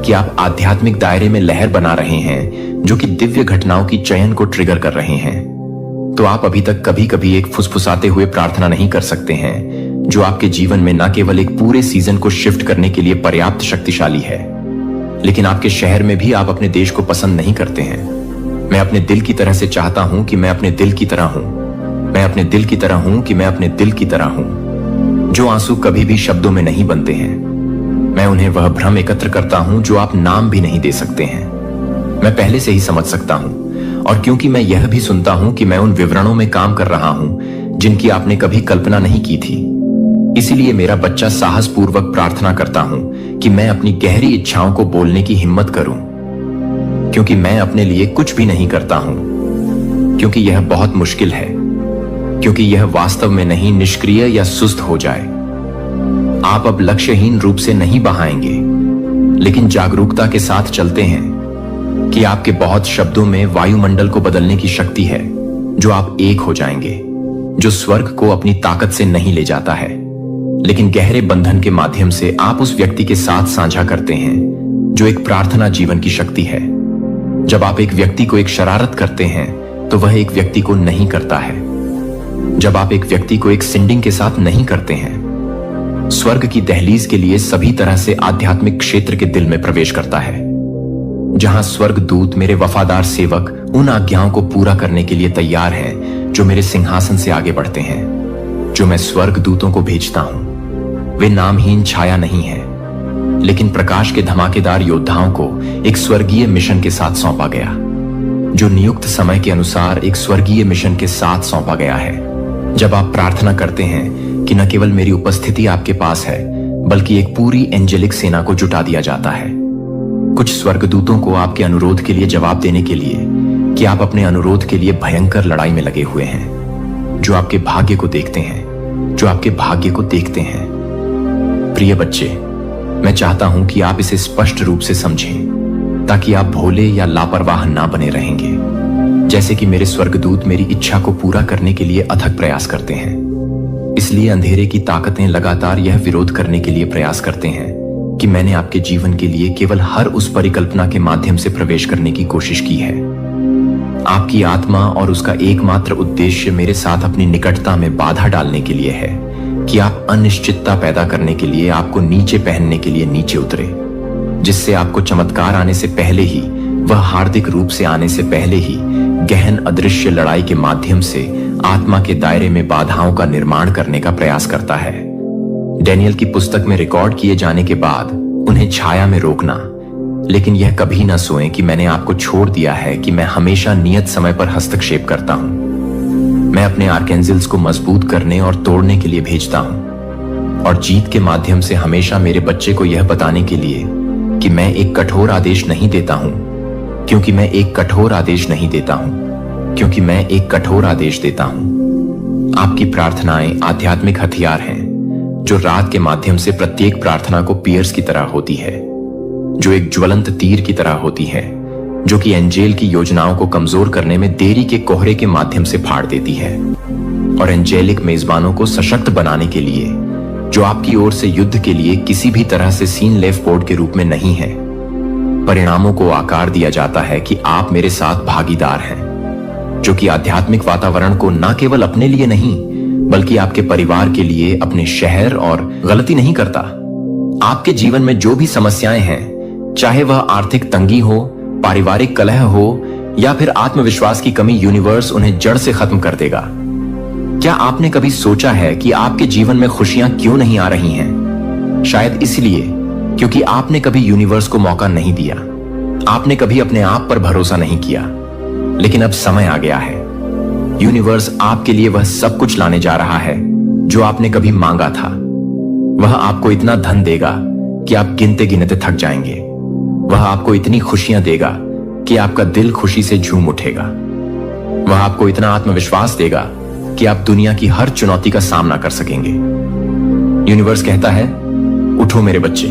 कि आप आध्यात्मिक दायरे में लहर बना रहे हैं जो कि दिव्य घटनाओं की चयन को ट्रिगर कर रहे हैं, तो आप अभी तक कभी कभी एक फुसफुसाते हुए प्रार्थना नहीं कर सकते हैं जो आपके जीवन में न केवल एक पूरे सीजन को शिफ्ट करने के लिए पर्याप्त शक्तिशाली है, लेकिन आपके शहर में भी आप अपने देश को पसंद नहीं करते हैं। मैं अपने दिल की तरह से चाहता हूं कि मैं अपने दिल की तरह हूं, मैं अपने दिल की तरह हूं कि मैं अपने दिल की तरह हूं, जो आंसू कभी भी शब्दों में नहीं बनते हैं। मैं उन्हें वह भ्रम एकत्र करता हूं जो आप नाम भी नहीं दे सकते हैं। मैं पहले से ही समझ सकता हूं, और क्योंकि मैं यह भी सुनता हूं कि मैं उन विवरणों में काम कर रहा हूं जिनकी आपने कभी कल्पना नहीं की थी, इसीलिए मेरा बच्चा साहसपूर्वक प्रार्थना करता हूं कि मैं अपनी गहरी इच्छाओं को बोलने की हिम्मत करूं, क्योंकि मैं अपने लिए कुछ भी नहीं करता हूं, क्योंकि यह बहुत मुश्किल है, क्योंकि यह वास्तव में नहीं निष्क्रिय या सुस्त हो जाए। आप अब लक्ष्यहीन रूप से नहीं बहाएंगे, लेकिन जागरूकता के साथ चलते हैं कि आपके बहुत शब्दों में वायुमंडल को बदलने की शक्ति है, जो आप एक हो जाएंगे, जो स्वर्ग को अपनी ताकत से नहीं ले जाता है, लेकिन गहरे बंधन के माध्यम से आप उस व्यक्ति के साथ साझा करते हैं जो एक प्रार्थना जीवन की शक्ति है। जब आप एक व्यक्ति को एक शरारत करते हैं तो वह एक व्यक्ति को नहीं करता है। जब आप एक व्यक्ति को एक सिंडिंग के साथ नहीं करते हैं, स्वर्ग की दहलीज के लिए सभी तरह से आध्यात्मिक क्षेत्र के दिल में प्रवेश करता है, जहां स्वर्ग दूत मेरे वफादार सेवक उन आज्ञाओं को पूरा करने के लिए तैयार हैं जो मेरे सिंहासन से आगे बढ़ते हैं। जो मैं स्वर्ग दूतों को भेजता हूं, वे नामहीन छाया नहीं है, लेकिन प्रकाश के धमाकेदार योद्धाओं को एक स्वर्गीय मिशन के साथ सौंपा गया, जो नियुक्त समय के अनुसार एक स्वर्गीय मिशन के साथ सौंपा गया है। जब आप प्रार्थना करते हैं कि न केवल मेरी उपस्थिति आपके पास है, बल्कि एक पूरी एंजेलिक सेना को जुटा दिया जाता है, कुछ स्वर्गदूतों को आपके अनुरोध के लिए जवाब देने के लिए कि आप अपने अनुरोध के लिए भयंकर लड़ाई में लगे हुए हैं, जो आपके भाग्य को देखते हैं, जो आपके भाग्य को देखते हैं। प्रिय बच्चे, मैं चाहता हूं कि आप इसे स्पष्ट रूप से समझें, ताकि आप भोले या लापरवाह ना बने रहेंगे, जैसे कि मेरे स्वर्गदूत मेरी इच्छा को पूरा करने के लिए अथक प्रयास करते हैं। इसलिए अंधेरे की ताकतें लगातार यह विरोध करने के लिए प्रयास करते हैं कि मैंने आपके जीवन के लिए केवल हर उस परिकल्पना के माध्यम से प्रवेश करने की कोशिश की है। आपकी आत्मा और उसका एकमात्र उद्देश्य मेरे साथ अपनी निकटता में बाधा डालने के लिए है कि आप अनिश्चितता पैदा करने के लिए आपको नीचे पहनने के लिए नीचे उतरे, जिससे आपको चमत्कार आने से पहले ही, वह हार्दिक रूप से आने से पहले ही गहन अदृश्य लड़ाई के माध्यम से आत्मा के दायरे में बाधाओं का निर्माण करने का प्रयास करता है। डैनियल की पुस्तक में रिकॉर्ड किए जाने के बाद उन्हें छाया में रोकना, लेकिन यह कभी ना सोएं कि मैंने आपको छोड़ दिया है कि मैं हमेशा नियत समय पर हस्तक्षेप करता हूं। मैं अपने आर्केंजल्स को मजबूत करने और तोड़ने के लिए भेजता हूं, और जीत के माध्यम से हमेशा मेरे बच्चे को यह बताने के लिए कि मैं एक कठोर आदेश नहीं देता हूं, क्योंकि मैं एक कठोर आदेश नहीं देता हूं, क्योंकि मैं एक कठोर आदेश देता हूं। आपकी प्रार्थनाएं आध्यात्मिक हथियार हैं, जो रात के माध्यम से प्रत्येक प्रार्थना को पियर्स की तरह होती है, जो एक ज्वलंत तीर की तरह होती है, जो कि एंजेल की योजनाओं को कमजोर करने में देरी के कोहरे के माध्यम से फाड़ देती है, और एंजेलिक मेजबानों को सशक्त बनाने के लिए, जो आपकी ओर से युद्ध के लिए किसी भी तरह से सीन लेफ बोर्ड के रूप में नहीं है, परिणामों को आकार दिया जाता है कि आप मेरे साथ भागीदार हैं, जो कि आध्यात्मिक वातावरण को न केवल अपने लिए नहीं बल्कि आपके परिवार के लिए, अपने शहर और गलती नहीं करता। आपके जीवन में जो भी समस्याएं हैं, चाहे वह आर्थिक तंगी हो, पारिवारिक कलह हो या फिर आत्मविश्वास की कमी, यूनिवर्स उन्हें जड़ से खत्म कर देगा। क्या आपने कभी सोचा है कि आपके जीवन में खुशियां क्यों नहीं आ रही हैं? शायद इसलिए क्योंकि आपने कभी यूनिवर्स को मौका नहीं दिया। आपने कभी अपने आप पर भरोसा नहीं किया। लेकिन अब समय आ गया है। यूनिवर्स आपके लिए वह सब कुछ लाने जा रहा है जो आपने कभी मांगा था। वह आपको इतना धन देगा कि आप गिनते गिनते थक जाएंगे। वह आपको इतनी खुशियां देगा कि आपका दिल खुशी से झूम उठेगा। वह आपको इतना आत्मविश्वास देगा कि आप दुनिया की हर चुनौती का सामना कर सकेंगे। यूनिवर्स कहता है, उठो मेरे बच्चे,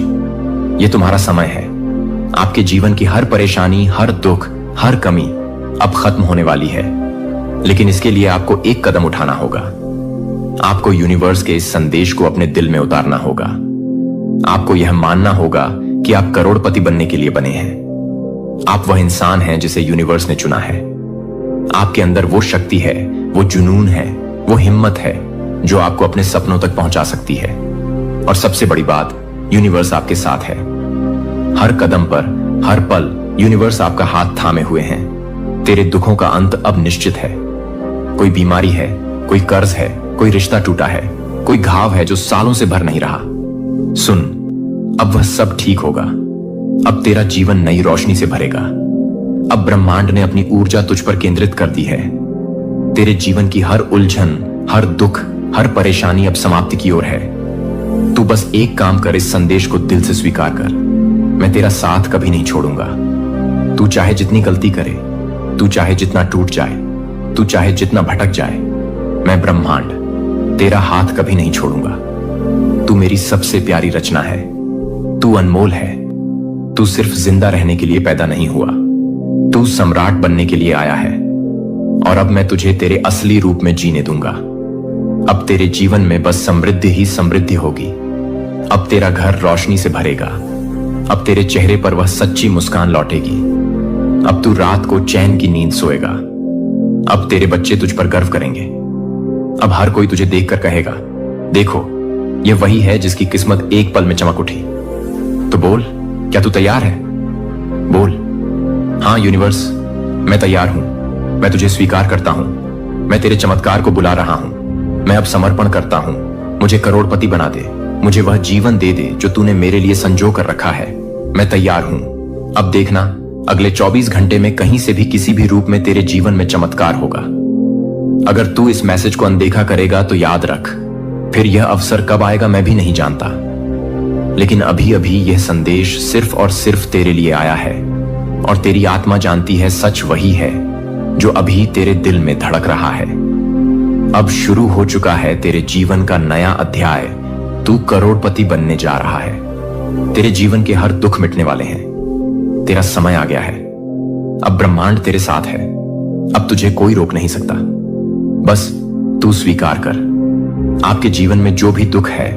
यह तुम्हारा समय है। आपके जीवन की हर परेशानी, हर दुख, हर कमी अब खत्म होने वाली है। लेकिन इसके लिए आपको एक कदम उठाना होगा। आपको यूनिवर्स के इस संदेश को अपने दिल में उतारना होगा। आपको यह मानना होगा कि आप करोड़पति बनने के लिए बने हैं। आप वह इंसान हैं जिसे यूनिवर्स ने चुना है। आपके अंदर वो शक्ति है, वो जुनून है, वो हिम्मत है जो आपको अपने सपनों तक पहुंचा सकती है। और सबसे बड़ी बात, यूनिवर्स आपके साथ है। हर कदम पर, हर पल यूनिवर्स आपका हाथ थामे हुए हैं। तेरे दुखों का अंत अब निश्चित है। कोई बीमारी है, कोई कर्ज है, कोई रिश्ता टूटा है, कोई घाव है जो सालों से भर नहीं रहा। सुन, अब वह सब ठीक होगा। अब तेरा जीवन नई रोशनी से भरेगा। अब ब्रह्मांड ने अपनी ऊर्जा तुझ पर केंद्रित कर दी है। तेरे जीवन की हर उलझन, हर दुख, हर परेशानी अब समाप्ति की ओर है। तू बस एक काम कर, इस संदेश को दिल से स्वीकार कर। मैं तेरा साथ कभी नहीं छोड़ूंगा। तू चाहे जितनी गलती करे, तू चाहे जितना टूट जाए, तू चाहे जितना भटक जाए, मैं ब्रह्मांड तेरा हाथ कभी नहीं छोड़ूंगा। तू मेरी सबसे प्यारी रचना है। तू अनमोल है। तू सिर्फ जिंदा रहने के लिए पैदा नहीं हुआ, तू सम्राट बनने के लिए आया है। और अब मैं तुझे तेरे असली रूप में जीने दूंगा। अब तेरे जीवन में बस समृद्धि ही समृद्धि होगी। अब तेरा घर रोशनी से भरेगा। अब तेरे चेहरे पर वह सच्ची मुस्कान लौटेगी। अब तू रात को चैन की नींद सोएगा। अब तेरे बच्चे तुझ पर गर्व करेंगे। अब हर कोई तुझे देखकर कहेगा, देखो, यह वही है जिसकी किस्मत एक पल में चमक उठी। तो बोल, क्या तू तैयार है? बोल, हाँ यूनिवर्स, मैं तैयार हूं। मैं तुझे स्वीकार करता हूं। मैं तेरे चमत्कार को बुला रहा हूं। मैं अब समर्पण करता हूं। मुझे करोड़पति बना दे। मुझे वह जीवन दे दे जो तूने मेरे लिए संजो कर रखा है। मैं तैयार हूं। अब देखना, अगले 24 घंटे में कहीं से भी किसी भी रूप में तेरे जीवन में चमत्कार होगा। अगर तू इस मैसेज को अनदेखा करेगा तो याद रख, फिर यह अवसर कब आएगा मैं भी नहीं जानता। लेकिन अभी अभी यह संदेश सिर्फ और सिर्फ तेरे लिए आया है, और तेरी आत्मा जानती है सच वही है जो अभी तेरे दिल में धड़क रहा है। अब शुरू हो चुका है तेरे जीवन का नया अध्याय। तू करोड़पति बनने जा रहा है। तेरे जीवन के हर दुख मिटने वाले हैं। तेरा समय आ गया है। अब ब्रह्मांड तेरे साथ है। अब तुझे कोई रोक नहीं सकता। बस तू स्वीकार कर। आपके जीवन में जो भी दुख है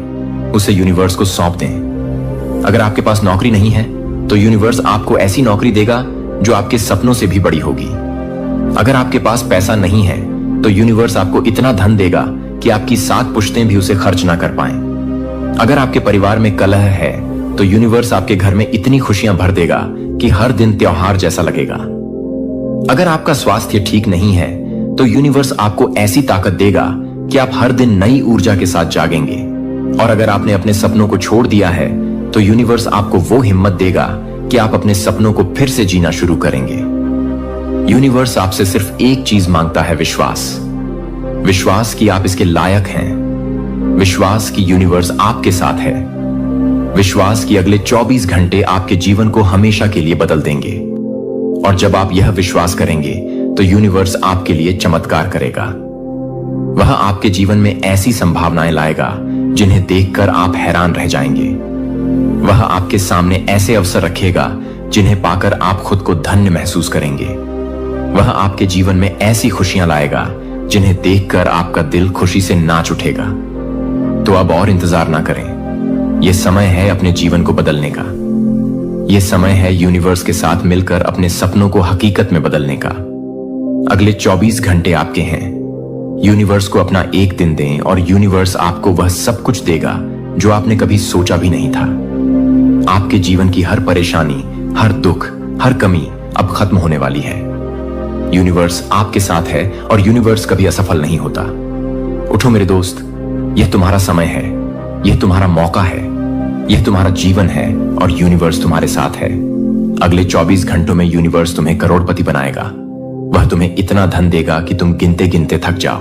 उसे यूनिवर्स को सौंप दें। अगर आपके पास नौकरी नहीं है तो यूनिवर्स आपको ऐसी नौकरी देगा जो आपके सपनों से भी बड़ी होगी। अगर आपके पास पैसा नहीं है तो यूनिवर्स आपको इतना धन देगा कि आपकी 7 पुश्तें भी उसे खर्च ना कर पाएं। अगर आपके परिवार में कलह है तो यूनिवर्स आपके घर में इतनी खुशियां भर देगा कि हर दिन त्योहार जैसा लगेगा। अगर आपका स्वास्थ्य ठीक नहीं है तो यूनिवर्स आपको ऐसी ताकत देगा कि आप हर दिन नई ऊर्जा के साथ जागेंगे। और अगर आपने अपने सपनों को छोड़ दिया है तो यूनिवर्स आपको वो हिम्मत देगा कि आप अपने सपनों को फिर से जीना शुरू करेंगे। यूनिवर्स आपसे सिर्फ एक चीज मांगता है, विश्वास। विश्वास कि आप इसके लायक हैं। विश्वास कि यूनिवर्स आपके साथ है। विश्वास कि अगले 24 घंटे आपके जीवन को हमेशा के लिए बदल देंगे। और जब आप यह विश्वास करेंगे तो यूनिवर्स आपके लिए चमत्कार करेगा। वह आपके जीवन में ऐसी संभावनाएं लाएगा जिन्हें देखकर आप हैरान रह जाएंगे। वह आपके सामने ऐसे अवसर रखेगा जिन्हें पाकर आप खुद को धन्य महसूस करेंगे। वह आपके जीवन में ऐसी खुशियां लाएगा जिन्हें देखकर आपका दिल खुशी से नाच उठेगा। तो अब और इंतजार ना करें। यह समय है अपने जीवन को बदलने का। यह समय है यूनिवर्स के साथ मिलकर अपने सपनों को हकीकत में बदलने का। अगले 24 घंटे आपके हैं। यूनिवर्स को अपना एक दिन दें और यूनिवर्स आपको वह सब कुछ देगा जो आपने कभी सोचा भी नहीं था। आपके जीवन की हर परेशानी, हर दुख, हर कमी अब खत्म होने वाली है। यूनिवर्स आपके साथ है और यूनिवर्स कभी असफल नहीं होता। उठो मेरे दोस्त, यह तुम्हारा समय है, यह तुम्हारा मौका है, यह तुम्हारा जीवन है और यूनिवर्स तुम्हारे साथ है। अगले 24 घंटों में यूनिवर्स तुम्हें करोड़पति बनाएगा। वह तुम्हें इतना धन देगा कि तुम गिनते गिनते थक जाओ।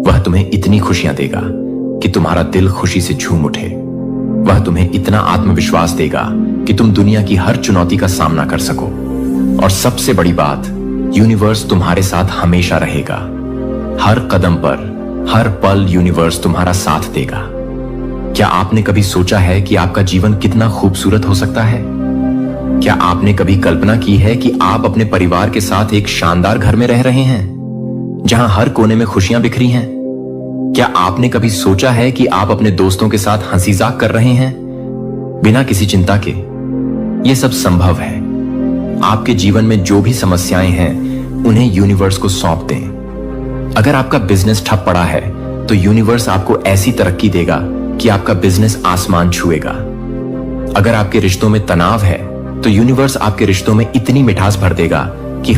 वह तुम्हें इतनी खुशियां देगा कि तुम्हारा दिल खुशी से झूम उठे। वह तुम्हें इतना आत्मविश्वास देगा कि तुम दुनिया की हर चुनौती का सामना कर सको। और सबसे बड़ी बात, यूनिवर्स तुम्हारे साथ हमेशा रहेगा। हर कदम पर, हर पल यूनिवर्स तुम्हारा साथ देगा। क्या आपने कभी सोचा है कि आपका जीवन कितना खूबसूरत हो सकता है? क्या आपने कभी कल्पना की है कि आप अपने परिवार के साथ एक शानदार घर में रह रहे हैं जहां हर कोने में खुशियां बिखरी हैं? क्या आपने कभी सोचा है कि आप अपने दोस्तों के साथ हंसी मजाक कर रहे हैं बिना किसी चिंता के? यह सब संभव है। आपके जीवन में जो भी समस्याएं हैं उन्हें यूनिवर्स को सौंप दें। अगर आपका बिजनेस ठप पड़ा है तो यूनिवर्स आपको ऐसी तरक्की देगा कि आपका बिजनेस आसमान छुएगा। अगर आपके रिश्तों में तनाव है तो यूनिवर्स आपके रिश्तों में इतनी मिठास भर देगा कि